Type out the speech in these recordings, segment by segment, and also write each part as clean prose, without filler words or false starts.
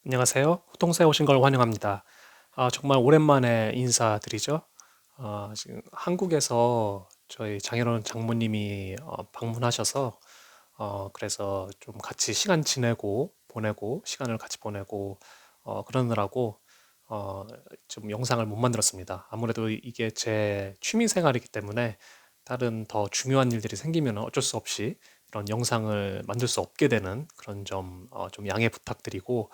안녕하세요. 호통사에 오신 걸 환영합니다. 정말 오랜만에 인사드리죠. 지금 한국에서 저희 장인어른 장모님이 방문하셔서 그래서 좀 같이 시간 지내고 보내고 시간을 같이 보내고 그러느라고 어, 좀 영상을 못 만들었습니다. 아무래도 이게 제 취미 생활이기 때문에 다른 더 중요한 일들이 생기면 어쩔 수 없이 이런 영상을 만들 수 없게 되는 그런 점, 좀 양해 부탁드리고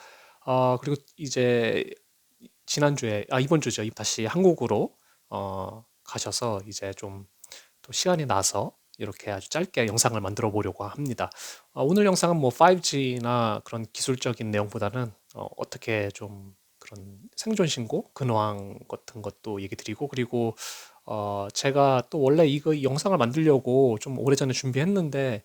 그리고 이제 지난주에, 이번 주죠. 다시 한국으로 가셔서 이제 좀 또 시간이 나서 이렇게 아주 짧게 영상을 만들어 보려고 합니다. 오늘 영상은 뭐 5G나 그런 기술적인 내용보다는 어떻게 좀 그런 생존 신고, 근황 같은 것도 얘기 드리고, 그리고 제가 또 원래 이거 영상을 만들려고 좀 오래전에 준비했는데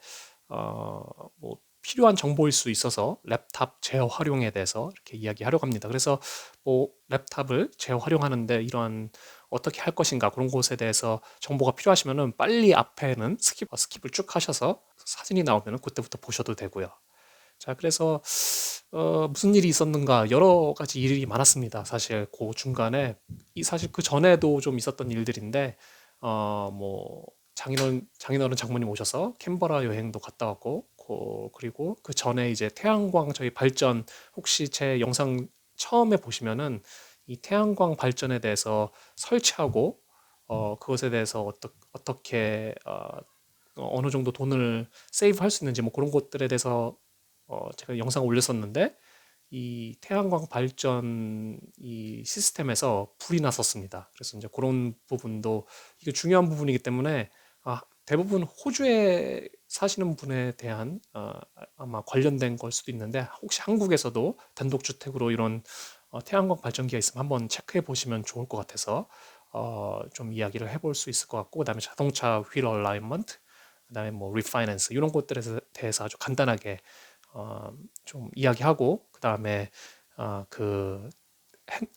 어, 뭐 필요한 정보일 수 있어서 랩탑 재활용에 대해서 이렇게 이야기하려고 합니다. 그래서 뭐 랩탑을 재활용하는데 이런 어떻게 할 것인가 그런 것에 대해서 정보가 필요하시면은 빨리 앞에는 스킵을 쭉 하셔서 사진이 나오면은 그때부터 보셔도 되고요. 자, 그래서 무슨 일이 있었는가 여러 가지 일이 많았습니다. 사실 그 중간에 사실 그 전에도 좀 있었던 일들인데 뭐 장인어른 장모님 오셔서 캔버라 여행도 갔다 왔고 그리고 그 전에 이제 태양광 저희 발전 혹시 제 영상 처음에 보시면은 이 태양광 발전에 대해서 설치하고 그것에 대해서 어떻게 어느 정도 돈을 세이브 할 수 있는지 뭐 그런 것들에 대해서 제가 영상을 올렸었는데 이 태양광 발전 이 시스템에서 불이 났었습니다. 그래서 이제 그런 부분도 이게 중요한 부분이기 때문에 대부분 호주에 사시는 분에 대한 아마 관련된 걸 수도 있는데 혹시 한국에서도 단독주택으로 이런 태양광 발전기가 있으면 한번 체크해 보시면 좋을 것 같아서 좀 이야기를 해볼 수 있을 것 같고 그다음에 자동차 휠 얼라이먼트 그다음에 뭐 리파이낸스 이런 것들에 대해서 아주 간단하게 어, 좀 이야기하고 그다음에 그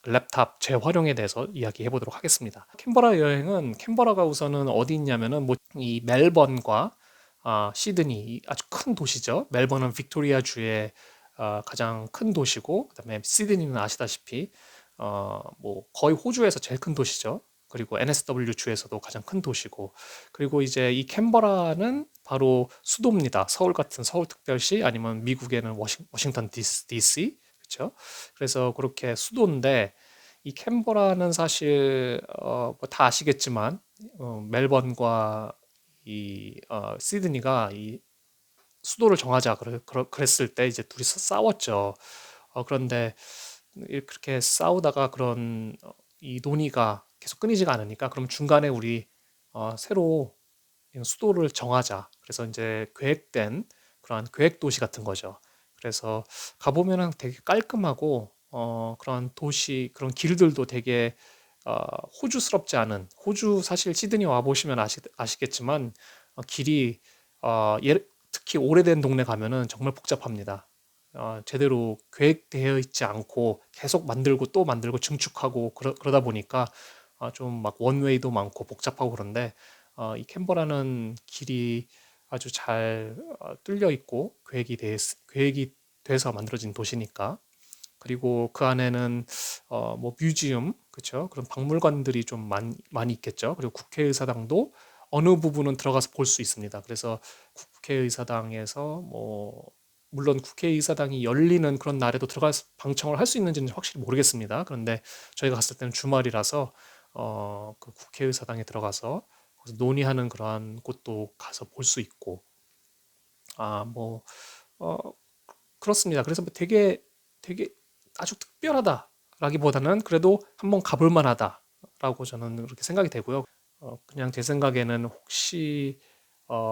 랩탑 재활용에 대해서 이야기해 보도록 하겠습니다. 캔버라 여행은 캔버라가 우선은 어디 있냐면은 뭐 이 멜번과 시드니 아주 큰 도시죠. 멜번은 빅토리아 주의 가장 큰 도시고 그다음에 시드니는 아시다시피 뭐 거의 호주에서 제일 큰 도시죠. 그리고 NSW 주에서도 가장 큰 도시고 그리고 이제 이 캔버라는 바로 수도입니다. 서울 같은 서울특별시 아니면 미국에는 워싱턴 DC 그렇죠? 그래서 그렇게 수도인데 이 캔버라는 사실 뭐다 아시겠지만 멜번과 이 시드니가 이 수도를 정하자 그랬을 때 이제 둘이서 싸웠죠. 그런데 그렇게 싸우다가 그런 이 논의가 계속 끊이지가 않으니까 그럼 중간에 우리 새로 수도를 정하자. 그래서 이제 계획된 그러한 계획 도시 같은 거죠. 그래서 가보면은 되게 깔끔하고 그런 도시 그런 길들도 되게 어, 호주스럽지 않은 호주 사실 시드니 와 보시면 아시겠지만 길이 특히 오래된 동네 가면은 정말 복잡합니다. 제대로 계획되어 있지 않고 계속 만들고 또 만들고 증축하고 그러다 보니까 좀 막 원웨이도 많고 복잡하고 그런데 이 캔버라는 길이 아주 잘 뚫려 있고 계획이 돼서 만들어진 도시니까 그리고 그 안에는 뭐 뮤지엄 그쵸 그런 박물관들이 좀 많이 있겠죠. 그리고 국회의사당도 어느 부분은 들어가서 볼 수 있습니다. 그래서 국회의사당에서 뭐 물론 국회의사당이 열리는 그런 날에도 들어가서 방청을 할 수 있는지는 확실히 모르겠습니다. 그런데 저희가 갔을 때는 주말이라서 그 국회의사당에 들어가서 거기서 논의하는 그러한 곳도 가서 볼 수 있고 뭐 어, 그렇습니다. 그래서 뭐 되게 아주 특별하다라기보다는 그래도 한번 가볼 만하다라고 저는 그렇게 생각이 되고요. 그냥 제 생각에는 혹시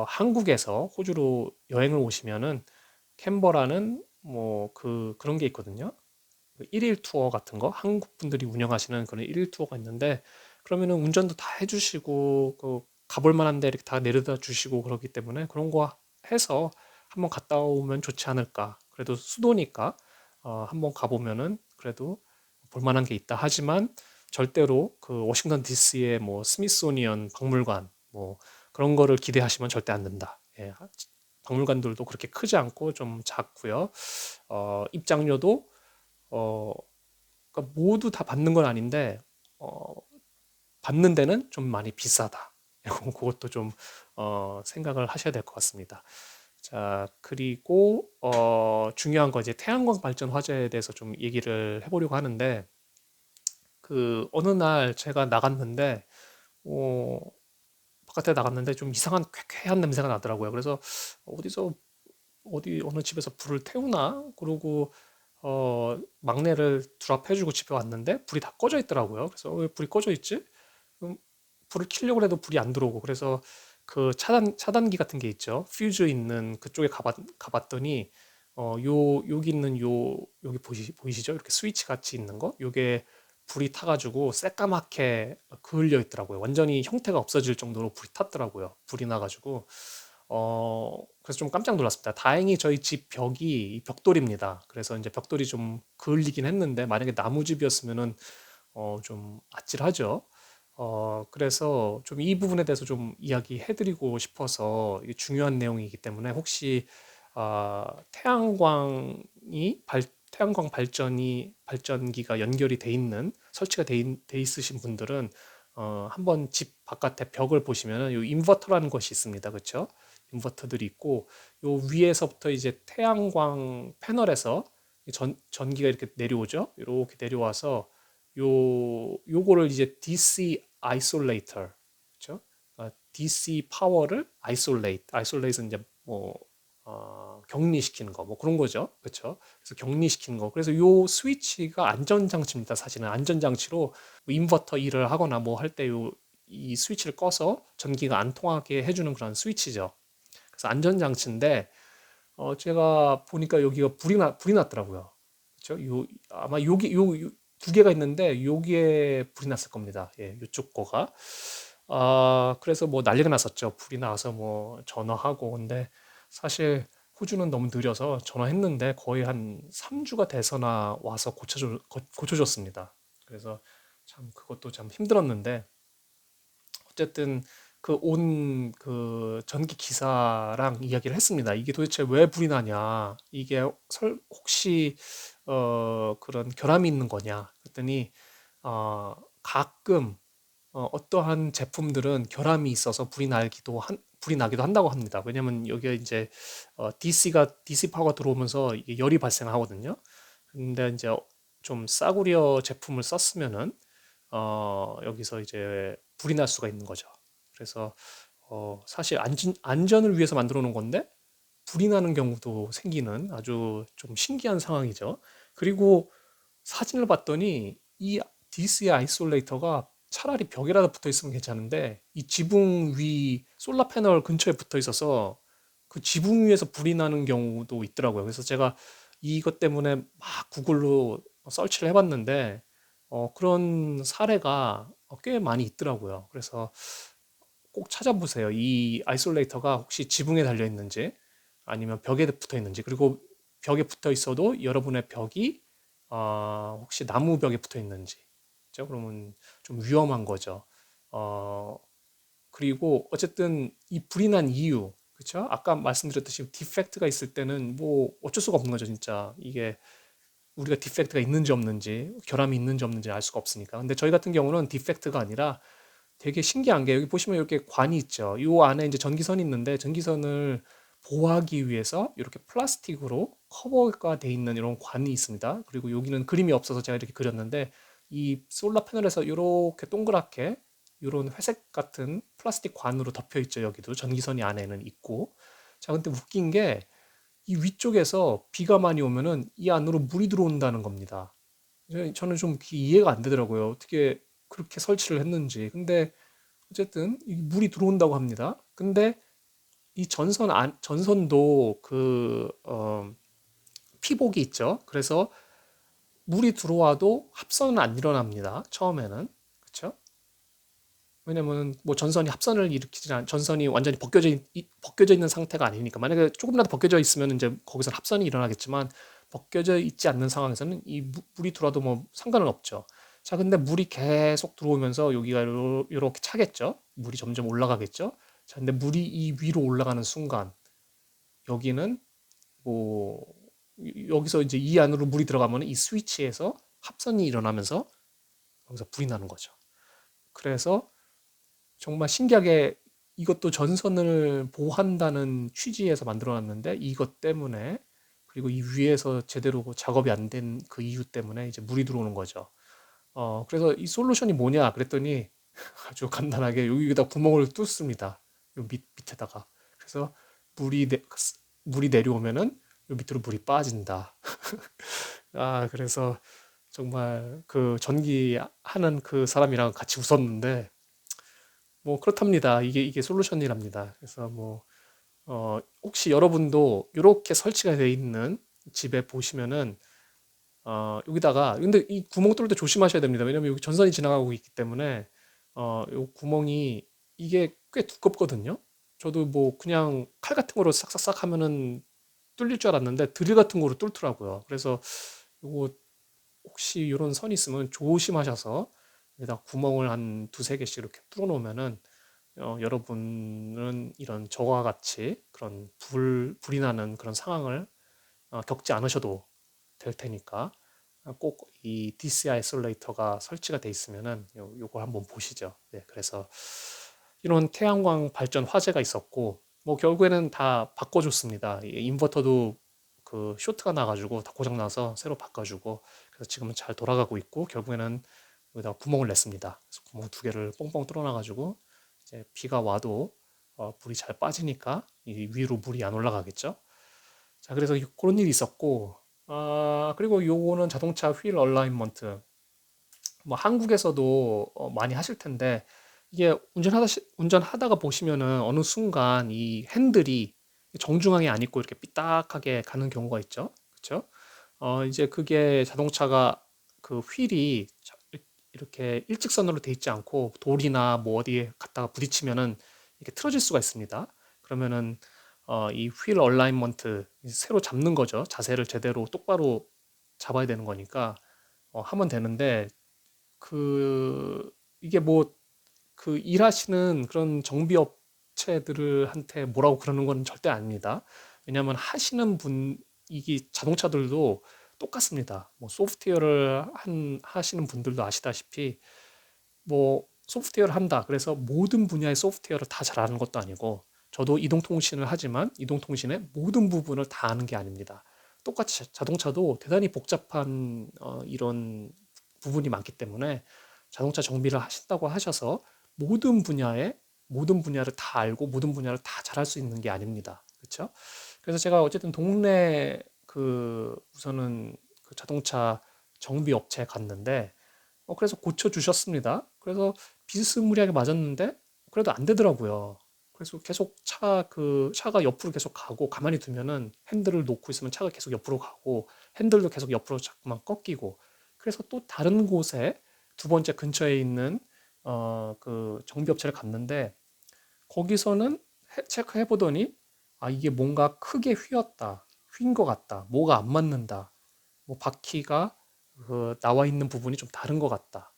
한국에서 호주로 여행을 오시면은 캔버라는 뭐 그런 게 있거든요. 그 일일 투어 같은 거 한국 분들이 운영하시는 그런 일일 투어가 있는데 그러면은 운전도 다 해주시고 그 가볼 만한 데 이렇게 다 내려다 주시고 그러기 때문에 그런 거 해서 한번 갔다 오면 좋지 않을까. 그래도 수도니까 한번 가보면은 그래도 볼 만한 게 있다 하지만 절대로 그 워싱턴 DC의 뭐 스미소니언 박물관 뭐 그런 거를 기대하시면 절대 안 된다. 예, 박물관들도 그렇게 크지 않고 좀 작고요. 입장료도 어, 그러니까 모두 다 받는 건 아닌데 어, 받는 데는 좀 많이 비싸다. 그것도 좀 생각을 하셔야 될 것 같습니다. 자, 그리고 중요한 거 이제 태양광 발전 화재에 대해서 좀 얘기를 해보려고 하는데 그 어느 날 제가 나갔는데 어, 바깥에 나갔는데 좀 이상한 쾌쾌한 냄새가 나더라고요. 그래서 어디서 어디 어느 집에서 불을 태우나? 그러고 막내를 둘합해주고 집에 왔는데 불이 다 꺼져 있더라고요. 그래서 왜 불이 꺼져 있지? 음, 불을 켜려고 해도 불이 안 들어오고 그래서 그 차단기 같은 게 있죠. 퓨즈 있는 그쪽에 가봤더니 여기 있는 여기 보이시죠? 이렇게 스위치 같이 있는 거? 요게 불이 타가지고 새까맣게 그을려 있더라고요. 완전히 형태가 없어질 정도로 불이 탔더라고요. 불이 나가지고 그래서 좀 깜짝 놀랐습니다. 다행히 저희 집 벽이 벽돌입니다. 그래서 이제 벽돌이 좀 그을리긴 했는데 만약에 나무집이었으면은 좀 아찔하죠. 그래서 좀 이 부분에 대해서 좀 이야기해드리고 싶어서 이게 중요한 내용이기 때문에 혹시 태양광 발전기가 연결이 돼 있는 설치가 돼 있으신 분들은 한번 집 바깥에 벽을 보시면은 요 인버터라는 것이 있습니다. 그렇죠? 인버터들이 있고 요 위에서부터 이제 태양광 패널에서 전기가 이렇게 내려오죠. 이렇게 내려와서 요거를 이제 DC 아이솔레이터, 그렇죠? DC 파워를 아이솔레이트는 이제 뭐 격리시키는 거, 뭐 그런 거죠, 그렇죠? 그래서 격리시키는 거. 그래서 요 스위치가 안전장치입니다. 사실은 안전장치로 뭐 인버터 일을 하거나 뭐 할 때 요 이 스위치를 꺼서 전기가 안 통하게 해주는 그런 스위치죠. 그래서 안전장치인데 제가 보니까 여기가 불이 났더라고요. 그렇죠? 아마 두 개가 있는데 여기에 불이 났을 겁니다. 예, 이쪽 거가. 그래서 뭐 난리가 났었죠. 불이 나서 뭐 전화하고 근데 사실 호주는 너무 느려서 전화했는데 거의 한 3주가 돼서나 와서 고쳐줬습니다. 그래서 참 그것도 참 힘들었는데 어쨌든 그 전기 기사랑 이야기를 했습니다. 이게 도대체 왜 불이 나냐? 이게 혹시 그런 결함이 있는 거냐? 그랬더니 가끔 어떠한 제품들은 결함이 있어서 불이 나기도 한다고 합니다. 왜냐면 여기에 이제 DC 파워가 들어오면서 이게 열이 발생하거든요. 근데 이제 좀 싸구려 제품을 썼으면은 여기서 이제 불이 날 수가 있는 거죠. 그래서 사실 안전을 위해서 만들어 놓은 건데 불이 나는 경우도 생기는 아주 좀 신기한 상황이죠. 그리고 사진을 봤더니 이 DC 아이솔레이터가 차라리 벽에라도 붙어 있으면 괜찮은데 이 지붕 위 솔라 패널 근처에 붙어 있어서 그 지붕 위에서 불이 나는 경우도 있더라고요. 그래서 제가 이것 때문에 막 구글로 서치를 해봤는데 그런 사례가 꽤 많이 있더라고요. 그래서 꼭 찾아보세요. 이 아이솔레이터가 혹시 지붕에 달려 있는지 아니면 벽에 붙어 있는지 그리고 벽에 붙어 있어도 여러분의 벽이 혹시 나무 벽에 붙어 있는지 그죠? 그러면 좀 위험한 거죠. 어, 그리고 어쨌든 이 불이 난 이유 그렇죠? 아까 말씀드렸듯이 디펙트가 있을 때는 뭐 어쩔 수가 없는 거죠, 진짜. 이게 우리가 디펙트가 있는지 없는지, 결함이 있는지 없는지 알 수가 없으니까. 근데 저희 같은 경우는 디펙트가 아니라 되게 신기한 게 여기 보시면 이렇게 관이 있죠. 이 안에 이제 전기선이 있는데 전기선을 보호하기 위해서 이렇게 플라스틱으로 커버가 돼 있는 이런 관이 있습니다. 그리고 여기는 그림이 없어서 제가 이렇게 그렸는데 이 솔라 패널에서 이렇게 동그랗게 이런 회색 같은 플라스틱 관으로 덮여 있죠. 여기도 전기선이 안에는 있고. 자, 근데 웃긴 게 이 위쪽에서 비가 많이 오면은 이 안으로 물이 들어온다는 겁니다. 저는 좀 이해가 안 되더라고요. 어떻게 그렇게 설치를 했는지. 근데 어쨌든 이 물이 들어온다고 합니다. 근데 이 전선도 피복이 있죠. 그래서 물이 들어와도 합선은 안 일어납니다. 처음에는. 그렇죠? 왜냐면 뭐 전선이 완전히 벗겨져 있는 상태가 아니니까 만약에 조금이라도 벗겨져 있으면 이제 거기서 합선이 일어나겠지만 벗겨져 있지 않는 상황에서는 이 물이 들어와도 뭐 상관은 없죠. 자, 근데 물이 계속 들어오면서 여기가 이렇게 차겠죠. 물이 점점 올라가겠죠. 자, 근데 물이 이 위로 올라가는 순간 여기는 뭐 여기서 이제 이 안으로 물이 들어가면 이 스위치에서 합선이 일어나면서 여기서 불이 나는 거죠. 그래서 정말 신기하게 이것도 전선을 보호한다는 취지에서 만들어놨는데 이것 때문에 그리고 이 위에서 제대로 작업이 안 된 그 이유 때문에 이제 물이 들어오는 거죠. 그래서 이 솔루션이 뭐냐 그랬더니 아주 간단하게 여기다 구멍을 뚫습니다. 요 밑에다가. 그래서 물이 물이 내려오면은 요 밑으로 물이 빠진다. 그래서 정말 그 전기 하는 그 사람이랑 같이 웃었는데 뭐 그렇답니다. 이게 솔루션이랍니다. 그래서 뭐 혹시 여러분도 이렇게 설치가 되어 있는 집에 보시면은 여기다가 근데 이 구멍 뚫을 때 조심하셔야 됩니다. 왜냐면 여기 전선이 지나가고 있기 때문에 요 구멍이 이게 꽤 두껍거든요. 저도 뭐 그냥 칼 같은 거로 싹싹싹 하면은 뚫릴 줄 알았는데 드릴 같은 거로 뚫더라고요. 그래서 요거 혹시 이런 선이 있으면 조심하셔서 여기다 구멍을 한 두세 개씩 이렇게 뚫어 놓으면은 여러분은 이런 저와 같이 그런 불이 나는 그런 상황을 겪지 않으셔도 될 테니까 꼭 이 DC 아이솔레이터가 설치가 돼 있으면은 요거 한번 보시죠. 네, 그래서 이런 태양광 발전 화재가 있었고 뭐 결국에는 다 바꿔줬습니다. 이 인버터도 그 쇼트가 나가지고 다 고장 나서 새로 바꿔주고 그래서 지금은 잘 돌아가고 있고 결국에는 여기다 구멍을 냈습니다. 그래서 구멍 두 개를 뻥뻥 뚫어놔가지고 이제 비가 와도 물이 잘 빠지니까 이 위로 물이 안 올라가겠죠. 자, 그래서 그런 일이 있었고, 그리고 요거는 자동차 휠 얼라인먼트. 뭐 한국에서도 많이 하실 텐데, 이게 운전하다가 보시면은 어느 순간 이 핸들이 정중앙에 안 있고 이렇게 삐딱하게 가는 경우가 있죠. 그렇죠? 이제 그게 자동차가 그 휠이 이렇게 일직선으로 돼 있지 않고 돌이나 뭐 어디에 갖다가 부딪히면은 이렇게 틀어질 수가 있습니다. 그러면은 이 휠 얼라인먼트 새로 잡는 거죠. 자세를 제대로 똑바로 잡아야 되는 거니까 하면 되는데 그 이게 뭐 그 일하시는 그런 정비 업체들한테 뭐라고 그러는 건 절대 아닙니다. 왜냐하면 하시는 분 이게 자동차들도 똑같습니다. 뭐 소프트웨어를 하시는 분들도 아시다시피 뭐 소프트웨어를 한다. 그래서 모든 분야의 소프트웨어를 다 잘 아는 것도 아니고 저도 이동통신을 하지만 이동통신의 모든 부분을 다 아는 게 아닙니다. 똑같이 자동차도 대단히 복잡한 이런 부분이 많기 때문에 자동차 정비를 하신다고 하셔서 모든 분야에 모든 분야를 다 알고 모든 분야를 다 잘할 수 있는 게 아닙니다. 그렇죠? 그래서 제가 어쨌든 동네 그 우선은 그 자동차 정비 업체에 갔는데 그래서 고쳐주셨습니다. 그래서 비스무리하게 맞았는데 그래도 안 되더라고요. 그래서 계속 차가 옆으로 계속 가고 가만히 두면은 핸들을 놓고 있으면 차가 계속 옆으로 가고 핸들도 계속 옆으로 자꾸만 꺾이고 그래서 또 다른 곳에 두 번째 근처에 있는 그 정비업체를 갔는데 거기서는 체크해 보더니 이게 뭔가 크게 휘었다. 휜 것 같다. 뭐가 안 맞는다. 뭐 바퀴가 그 나와 있는 부분이 좀 다른 것 같다.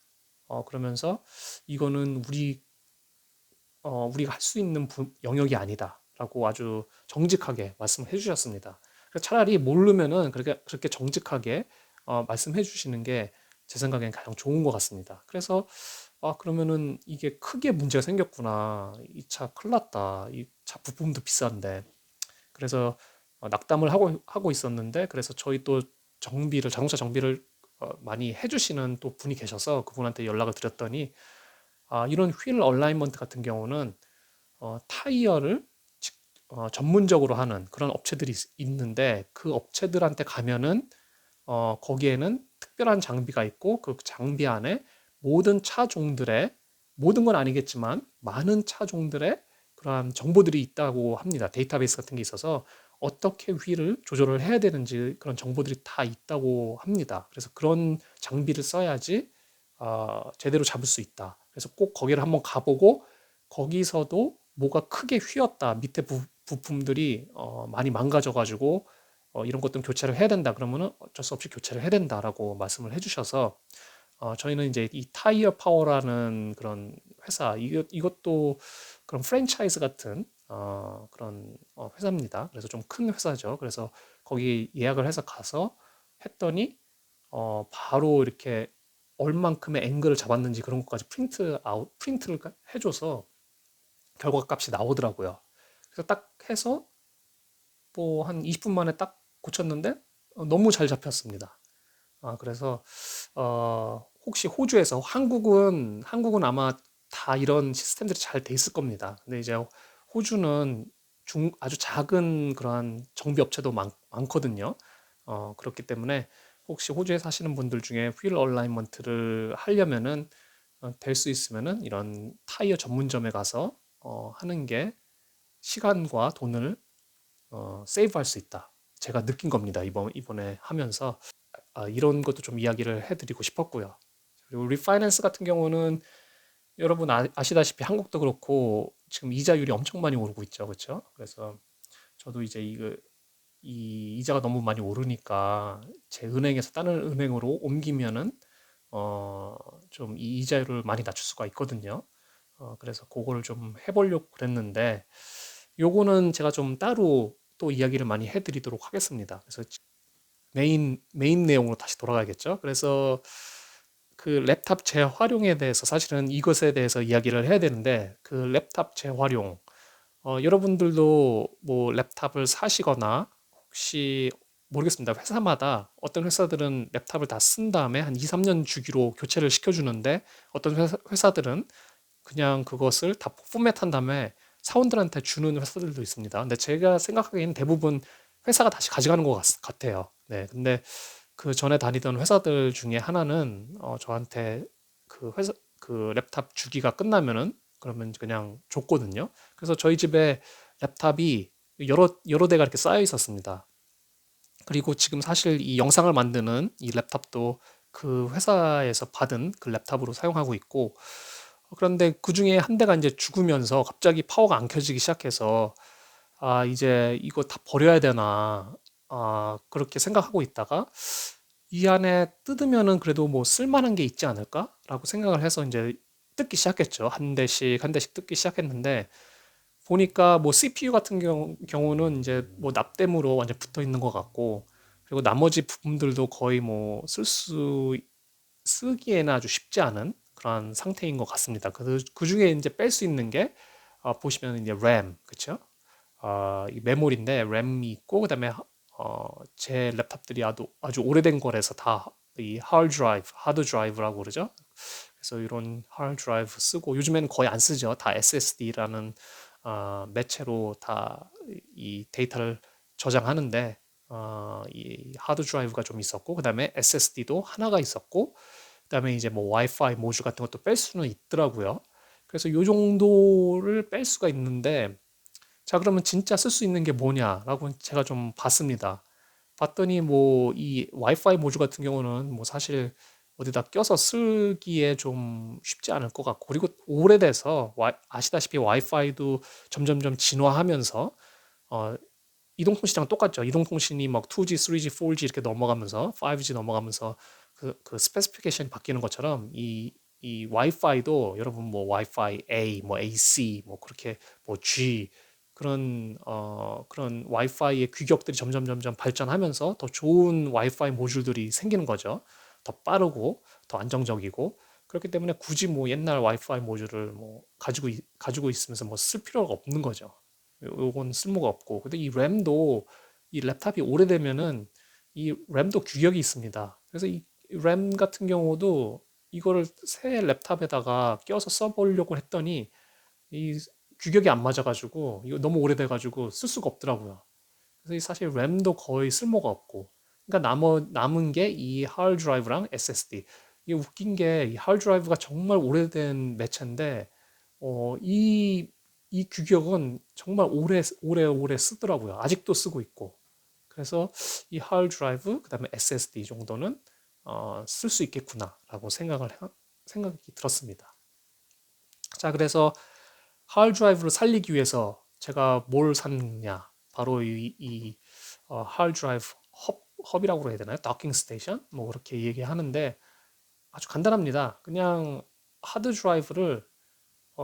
그러면서 이거는 우리가 할 수 있는 영역이 아니다라고 아주 정직하게 말씀해 주셨습니다. 차라리 모르면은 그렇게 정직하게 말씀해 주시는 게 제 생각엔 가장 좋은 것 같습니다. 그래서 그러면은 이게 크게 문제가 생겼구나. 이 차 큰일 났다. 이 차 부품도 비싼데. 그래서 낙담을 하고 있었는데 그래서 저희 또 자동차 정비를 많이 해주시는 또 분이 계셔서 그분한테 연락을 드렸더니 이런 휠 얼라이먼트 같은 경우는 타이어를 전문적으로 하는 그런 업체들이 있는데 그 업체들한테 가면은 거기에는 특별한 장비가 있고 그 장비 안에 모든 차종들의 모든 건 아니겠지만 많은 차종들의 그러한 정보들이 있다고 합니다. 데이터베이스 같은 게 있어서 어떻게 휠을 조절을 해야 되는지 그런 정보들이 다 있다고 합니다. 그래서 그런 장비를 써야지 제대로 잡을 수 있다. 그래서 꼭 거기를 한번 가보고 거기서도 뭐가 크게 휘었다. 밑에 부품들이 많이 망가져가지고 이런 것들 교체를 해야 된다. 그러면은 어쩔 수 없이 교체를 해야 된다라고 말씀을 해주셔서 저희는 이제 이 타이어 파워라는 그런 회사 이것도 그런 프랜차이즈 같은 그런 회사입니다. 그래서 좀 큰 회사죠. 그래서 거기 예약을 해서 가서 했더니 바로 이렇게 얼만큼의 앵글을 잡았는지 그런 것까지 프린트를 해줘서 결과 값이 나오더라고요. 그래서 딱 해서 뭐 한 20분 만에 딱 고쳤는데 너무 잘 잡혔습니다. 그래서 혹시 호주에서 한국은 아마 다 이런 시스템들이 잘 돼 있을 겁니다. 근데 이제 호주는 아주 작은 그러한 정비 업체도 많거든요. 그렇기 때문에 혹시 호주에 사시는 분들 중에 휠 얼라이먼트를 하려면은 될 수 있으면은 이런 타이어 전문점에 가서 하는 게 시간과 돈을 세이브할 수 있다. 제가 느낀 겁니다. 이번에 하면서 이런 것도 좀 이야기를 해드리고 싶었고요. 그리고 리파이낸스 같은 경우는 여러분 아시다시피 한국도 그렇고 지금 이자율이 엄청 많이 오르고 있죠. 그렇죠? 그래서 저도 이제 이 이자가 너무 많이 오르니까 제 은행에서 다른 은행으로 옮기면은 어, 좀 이 이자율을 많이 낮출 수가 있거든요. 그래서 그거를 좀 해보려고 그랬는데 요거는 제가 좀 따로 또 이야기를 많이 해드리도록 하겠습니다. 그래서 메인 내용으로 다시 돌아가야겠죠. 그래서 그 랩탑 재활용에 대해서 사실은 이것에 대해서 이야기를 해야 되는데 그 랩탑 재활용 여러분들도 뭐 랩탑을 사시거나 혹시 모르겠습니다. 회사마다 어떤 회사들은 랩탑을 다 쓴 다음에 한 2, 3년 주기로 교체를 시켜주는데 어떤 회사들은 그냥 그것을 다 포맷한 다음에 사원들한테 주는 회사들도 있습니다. 근데 제가 생각하기에는 대부분 회사가 다시 가져가는 것 같아요. 네, 근데 그 전에 다니던 회사들 중에 하나는 저한테 그 랩탑 주기가 끝나면은 그러면 그냥 줬거든요. 그래서 저희 집에 랩탑이 여러 대가 이렇게 쌓여 있었습니다. 그리고 지금 사실 이 영상을 만드는 이 랩탑도 그 회사에서 받은 그 랩탑으로 사용하고 있고 그런데 그 중에 한 대가 이제 죽으면서 갑자기 파워가 안 켜지기 시작해서 이제 이거 다 버려야 되나 그렇게 생각하고 있다가 이 안에 뜯으면은 그래도 뭐 쓸만한 게 있지 않을까라고 생각을 해서 이제 뜯기 시작했죠. 한 대씩 뜯기 시작했는데 보니까 뭐 CPU 같은 경우는 이제 뭐 납땜으로 완전 붙어 있는 것 같고 그리고 나머지 부품들도 거의 뭐 쓰기에는 아주 쉽지 않은 그런 상태인 것 같습니다. 그 중에 이제 뺄 수 있는 게 보시면 이제 램, 그쵸? 이 메모리인데 램이 있고 그다음에 제 랩탑들이 아주 오래된 거라서 다 이 하드 드라이브라고 그러죠. 그래서 이런 하드 드라이브 쓰고 요즘에는 거의 안 쓰죠. 다 SSD라는 매체로 다 이 데이터를 저장하는데 이 하드 드라이브가 좀 있었고 그다음에 SSD도 하나가 있었고 그다음에 이제 뭐 와이파이 모듈 같은 것도 뺄 수는 있더라고요. 그래서 요 정도를 뺄 수가 있는데 자 그러면 진짜 쓸 수 있는 게 뭐냐라고 제가 좀 봤습니다. 봤더니 뭐 이 와이파이 모듈 같은 경우는 뭐 사실 어디다 껴서 쓰기에 좀 쉽지 않을 것 같고 그리고 오래돼서 아시다시피 와이파이도 점점점 진화하면서 어, 이동통신이랑 똑같죠. 이동통신이 막 2G, 3G, 4G 이렇게 넘어가면서 5G 넘어가면서 그 스페시피케이션이 바뀌는 것처럼 이 와이파이도 여러분 뭐 와이파이 A, 뭐 AC, 뭐 그렇게 뭐 G 그런 와이파이의 규격들이 점점 발전하면서 더 좋은 와이파이 모듈들이 생기는 거죠. 더 빠르고 더 안정적이고 그렇기 때문에 굳이 뭐 옛날 와이파이 모듈을 뭐 가지고 있으면서 뭐 쓸 필요가 없는 거죠. 요건 쓸모가 없고 근데 이 램도 이 랩탑이 오래되면은 이 램도 규격이 있습니다. 그래서 이 램 같은 경우도 이거를 새 랩탑에다가 껴서 써보려고 했더니 이 규격이 안 맞아가지고 이거 너무 오래돼가지고 쓸 수가 없더라고요. 그래서 이 사실 램도 거의 쓸모가 없고 그러니까 남은 게 이 하드 드라이브랑 SSD. 이게 웃긴 게 이 하드 드라이브가 정말 오래된 매체인데 이 규격은 정말 오래 쓰더라고요. 아직도 쓰고 있고. 그래서 이 하드 드라이브, 그다음에 SSD 정도는 쓸 수 있겠구나라고 생각이 들었습니다. 자, 그래서 하드 드라이브를 살리기 위해서 제가 뭘 샀냐? 바로 이 하드 드라이브 헙이라고 해야 되나요? 도킹 스테이션? 뭐 그렇게 얘기하는데 아주 간단합니다. 그냥 하드 드라이브를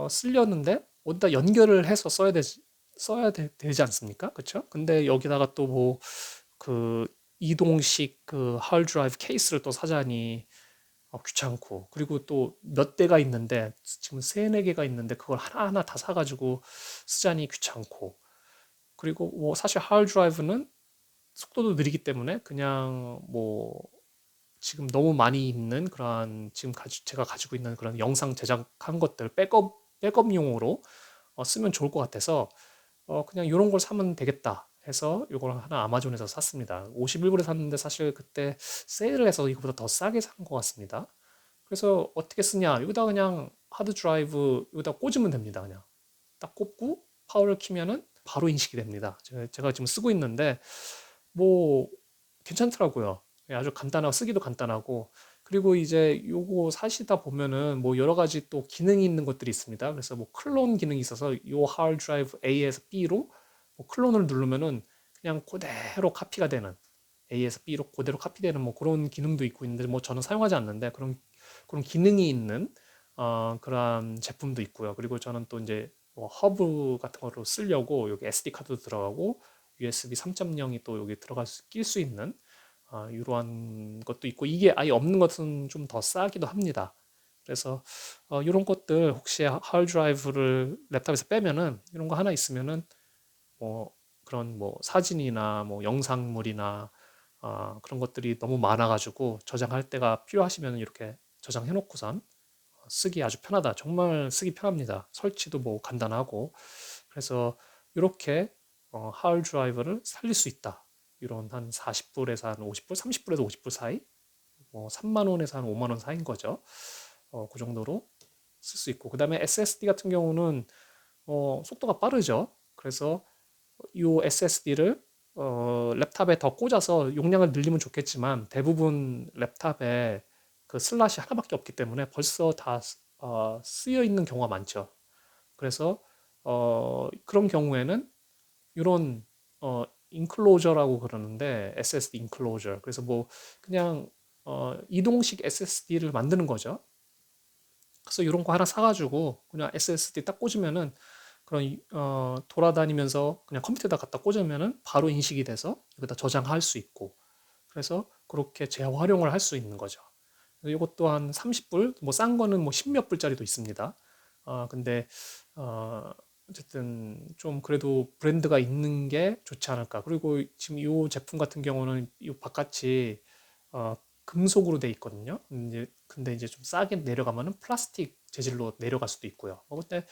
쓰려는데 어디다 연결을 해서 써야 되지 않습니까? 그쵸? 근데 여기다가 또 뭐 그 이동식 그 하드 드라이브 케이스를 또 사자니 귀찮고, 그리고 또 몇 대가 있는데 지금 세네 개가 있는데 그걸 하나하나 다 사가지고 쓰자니 귀찮고, 그리고 뭐 사실 하드 드라이브는 속도도 느리기 때문에 그냥 뭐 지금 너무 많이 있는 그러한 지금 제가 가지고 있는 그런 영상 제작한 것들 백업용으로 쓰면 좋을 것 같아서 그냥 이런 걸 사면 되겠다 해서 이걸 하나 아마존에서 샀습니다. 51불에 샀는데 사실 그때 세일을 해서 이거보다 더 싸게 산 것 같습니다. 그래서 어떻게 쓰냐? 여기다 그냥 하드 드라이브 여기다 꽂으면 됩니다. 그냥 딱 꽂고 파워를 키면은 바로 인식이 됩니다. 제가 지금 쓰고 있는데 뭐 괜찮더라고요. 예, 아주 간단하고 쓰기도 간단하고, 그리고 이제 요거 사시다 보면은 뭐 여러 가지 또 기능이 있는 것들이 있습니다. 그래서 뭐 클론 기능이 있어서 요 하드 드라이브 A에서 B로 뭐 클론을 누르면은 그냥 그대로 카피가 되는, A에서 B로 그대로 카피되는 뭐 그런 기능도 있고 있는데 뭐 저는 사용하지 않는데 그런 기능이 있는 그러한 제품도 있고요. 그리고 저는 또 이제 뭐 허브 같은 거로 쓰려고 여기 SD 카드도 들어가고 USB 3.0이 또 여기 들어갈 낄 수 있는 이러한 것도 있고, 이게 아예 없는 것은 좀 더 싸기도 합니다. 그래서 이런 것들 혹시 하드 드라이브를 랩탑에서 빼면은 이런 거 하나 있으면은 뭐 그런 뭐 사진이나 뭐 영상물이나 그런 것들이 너무 많아가지고 저장할 때가 필요하시면 이렇게 저장해 놓고선 쓰기 아주 편하다. 정말 쓰기 편합니다. 설치도 뭐 간단하고. 그래서 이렇게 하드 드라이브를 살릴 수 있다. 이런 한 40불에서 한 50불, 30불에서 50불 사이, 뭐 3만 원에서 한 5만 원 사이인 거죠. 그 정도로 쓸 수 있고, 그 다음에 SSD 같은 경우는 속도가 빠르죠. 그래서 이 SSD를 랩탑에 더 꽂아서 용량을 늘리면 좋겠지만 대부분 랩탑에 그 슬롯이 하나밖에 없기 때문에 벌써 다 쓰여 있는 경우가 많죠. 그래서 그런 경우에는 이런 인클로저라고 그러는데, SSD 인클로저. 그래서 뭐 그냥 이동식 SSD를 만드는 거죠. 그래서 이런 거 하나 사가지고 그냥 SSD 딱 꽂으면은 그런 돌아다니면서 그냥 컴퓨터에다 갖다 꽂으면은 바로 인식이 돼서 여기다 저장할 수 있고, 그래서 그렇게 재활용을 할 수 있는 거죠. 이것도 한 30불, 뭐 싼 거는 뭐 10몇 불짜리도 있습니다. 근데 어쨌든 좀 그래도 브랜드가 있는 게 좋지 않을까. 그리고 지금 이 제품 같은 경우는 이 바깥이 어, 금속으로 돼 있거든요. 근데 이제 좀 싸게 내려가면은 플라스틱 재질로 내려갈 수도 있고요. 근데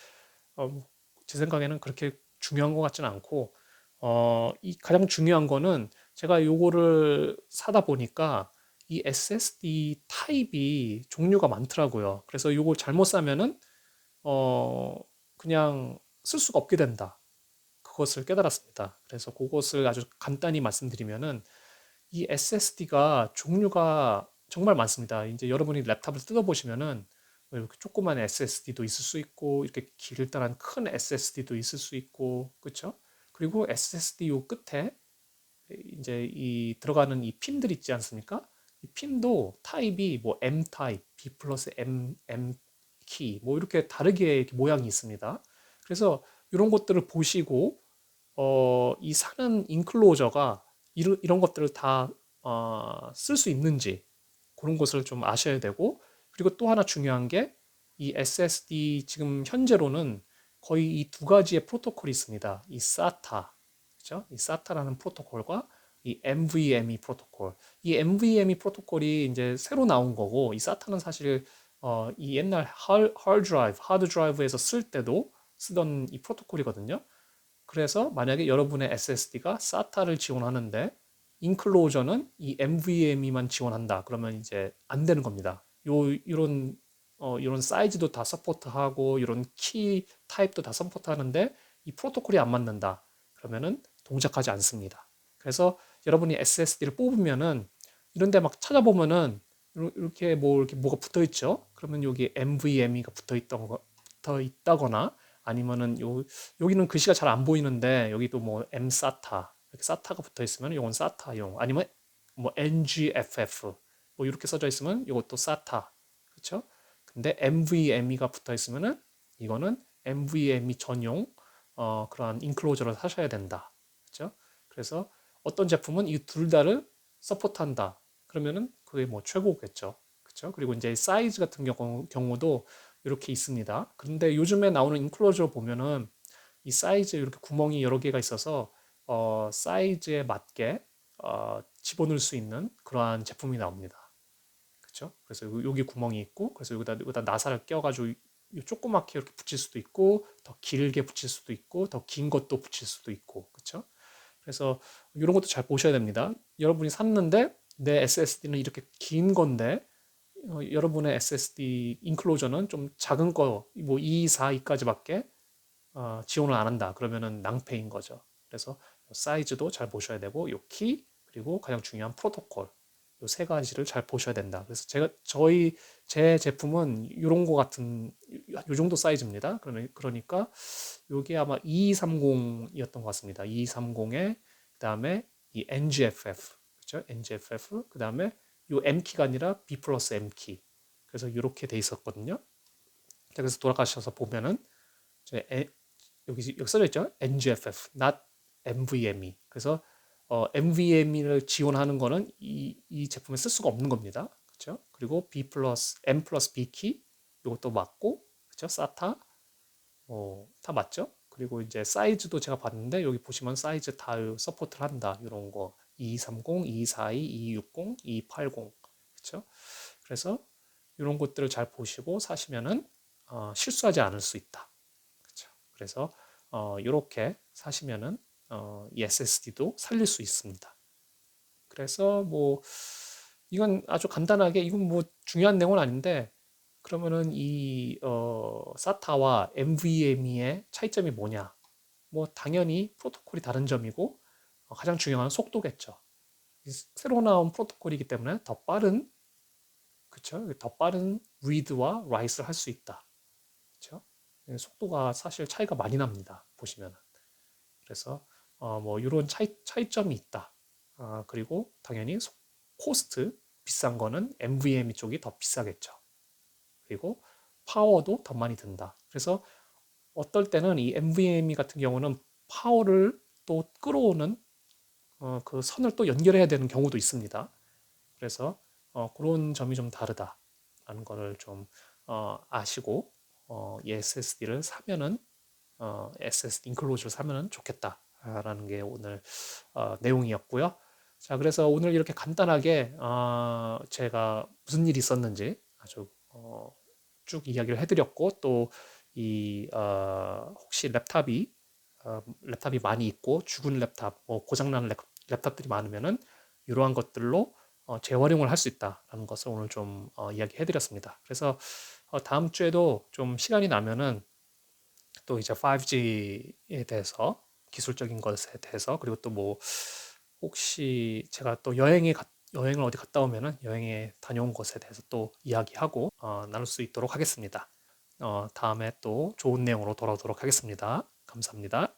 제 생각에는 그렇게 중요한 것 같지는 않고, 이 가장 중요한 거는 제가 요거를 사다 보니까 이 SSD 타입이 종류가 많더라고요. 그래서 요거 잘못 사면은 어, 그냥 쓸 수가 없게 된다. 그것을 깨달았습니다. 그래서 그것을 아주 간단히 말씀드리면은 이 SSD가 종류가 정말 많습니다. 이제 여러분이 랩탑을 뜯어보시면은 이렇게 조그만 SSD도 있을 수 있고, 이렇게 길다란 큰 SSD도 있을 수 있고, 그렇죠? 그리고 SSD 요 끝에 이제 이 들어가는 이 핀들 있지 않습니까? 이 핀도 타입이 뭐 M 타입, B 플러스 M 키, 뭐 이렇게 다르게 이렇게 모양이 있습니다. 그래서 이런 것들을 보시고 이 사는 인클로저가 이런 것들을 다 쓸 수 있는지 그런 것을 좀 아셔야 되고, 그리고 또 하나 중요한 게 이 SSD 지금 현재로는 거의 이 두 가지의 프로토콜이 있습니다. 이 SATA, 그죠? 이 SATA라는 프로토콜과 이 NVMe 프로토콜. 이 NVMe 프로토콜이 이제 새로 나온 거고, 이 SATA는 사실 이 옛날 하드 드라이브에서 쓸 때도 쓰던 이 프로토콜이거든요. 그래서 만약에 여러분의 SSD가 SATA를 지원하는데 인클로저는 이 NVMe만 지원한다. 그러면 이제 안 되는 겁니다. 이런 사이즈도 다 서포트하고 이런 키 타입도 다 서포트하는데 이 프로토콜이 안 맞는다. 그러면은 동작하지 않습니다. 그래서 여러분이 SSD를 뽑으면은 이런 데 막 찾아보면은 이렇게 뭐 이렇게 뭐가 붙어 있죠. 그러면 여기 NVMe가 붙어 있다거나, 아니면은 여기는 글씨가 잘 안 보이는데 여기도 뭐 MSATA 이렇게 SATA가 붙어 있으면 이건 SATA용, 아니면 뭐 NGFF 뭐 이렇게 써져 있으면 이것도 SATA, 그렇죠? 근데 NVMe가 붙어 있으면은 이거는 NVMe 전용 그러한 인클로저를 사셔야 된다, 그렇죠? 그래서 어떤 제품은 이 둘 다를 서포트한다. 그러면은 그게 뭐 최고겠죠. 그렇죠? 그리고 이제 사이즈 같은 경우도 이렇게 있습니다. 그런데 요즘에 나오는 인클로저 보면은 이 사이즈 이렇게 구멍이 여러 개가 있어서 사이즈에 맞게 집어넣을 수 있는 그러한 제품이 나옵니다. 그렇죠? 그래서 여기 구멍이 있고 그래서 여기다 나사를 껴가지고 조그맣게 이렇게 붙일 수도 있고 더 길게 붙일 수도 있고 더 긴 것도 붙일 수도 있고 그렇죠? 그래서 이런 것도 잘 보셔야 됩니다. 여러분이 샀는데 내 SSD는 이렇게 긴 건데 여러분의 SSD 인클로저는 좀 작은 거, 뭐 2, 4, 2까지밖에 지원을 안 한다. 그러면은 낭패인 거죠. 그래서 사이즈도 잘 보셔야 되고, 요 키, 그리고 가장 중요한 프로토콜, 요 세 가지를 잘 보셔야 된다. 그래서 제 제품은 이런 거 같은, 요 정도 사이즈입니다. 그러니까 요게 아마 2230이었던 것 같습니다. 2230에, 그 다음에 이 NGFF, 그죠? NGFF, 그 다음에 요 M키가 아니라 B 플러스 M키. 그래서 이렇게 돼 있었거든요. 그래서 돌아가셔서 보면은, 여기 써져 있죠? NGFF, not NVMe. 그래서 NVMe를 지원하는 거는 이 제품에 쓸 수가 없는 겁니다. 그렇죠? 그리고 B 플러스 M 플러스 B 키 이것도 맞고, 그렇죠? SATA 다 맞죠? 그리고 이제 사이즈도 제가 봤는데 여기 보시면 사이즈 다 서포트를 한다. 이런 거 2230, 2242, 2260, 2280. 그렇죠? 그래서 이런 것들을 잘 보시고 사시면은 실수하지 않을 수 있다. 그렇죠? 그래서 이렇게 사시면은 이 SSD도 살릴 수 있습니다. 그래서 뭐 이건 아주 간단하게 이건 뭐 중요한 내용은 아닌데 그러면은 이 SATA와 NVMe의 차이점이 뭐냐? 뭐 당연히 프로토콜이 다른 점이고 가장 중요한 속도겠죠. 새로 나온 프로토콜이기 때문에 더 빠른 그쵸? 더 빠른 read와 write를 할 수 있다. 그쵸? 속도가 사실 차이가 많이 납니다. 보시면. 그래서 뭐 이런 차이점이 있다. 그리고 당연히 코스트 비싼 거는 NVMe 쪽이 더 비싸겠죠. 그리고 파워도 더 많이 든다. 그래서 어떨 때는 이 NVMe 같은 경우는 파워를 또 끌어오는 그 선을 또 연결해야 되는 경우도 있습니다. 그래서 그런 점이 좀 다르다라는 거를 좀 아시고 이 SSD를 사면은 SSD 인클로즈를 사면은 좋겠다라는 게 오늘 내용이었고요. 자, 그래서 오늘 이렇게 간단하게 제가 무슨 일이 있었는지 아주 쭉 이야기를 해드렸고 또 이 혹시 랩탑이 많이 있고 죽은 랩탑, 뭐 고장난 랩탑들이 많으면은 이러한 것들로 재활용을 할 수 있다라는 것을 오늘 좀 이야기해드렸습니다. 그래서 다음 주에도 좀 시간이 나면은 또 이제 5G에 대해서 기술적인 것에 대해서 그리고 또 뭐 혹시 제가 또 여행을 어디 갔다 오면은 여행에 다녀온 것에 대해서 또 이야기하고 나눌 수 있도록 하겠습니다. 다음에 또 좋은 내용으로 돌아오도록 하겠습니다. 감사합니다.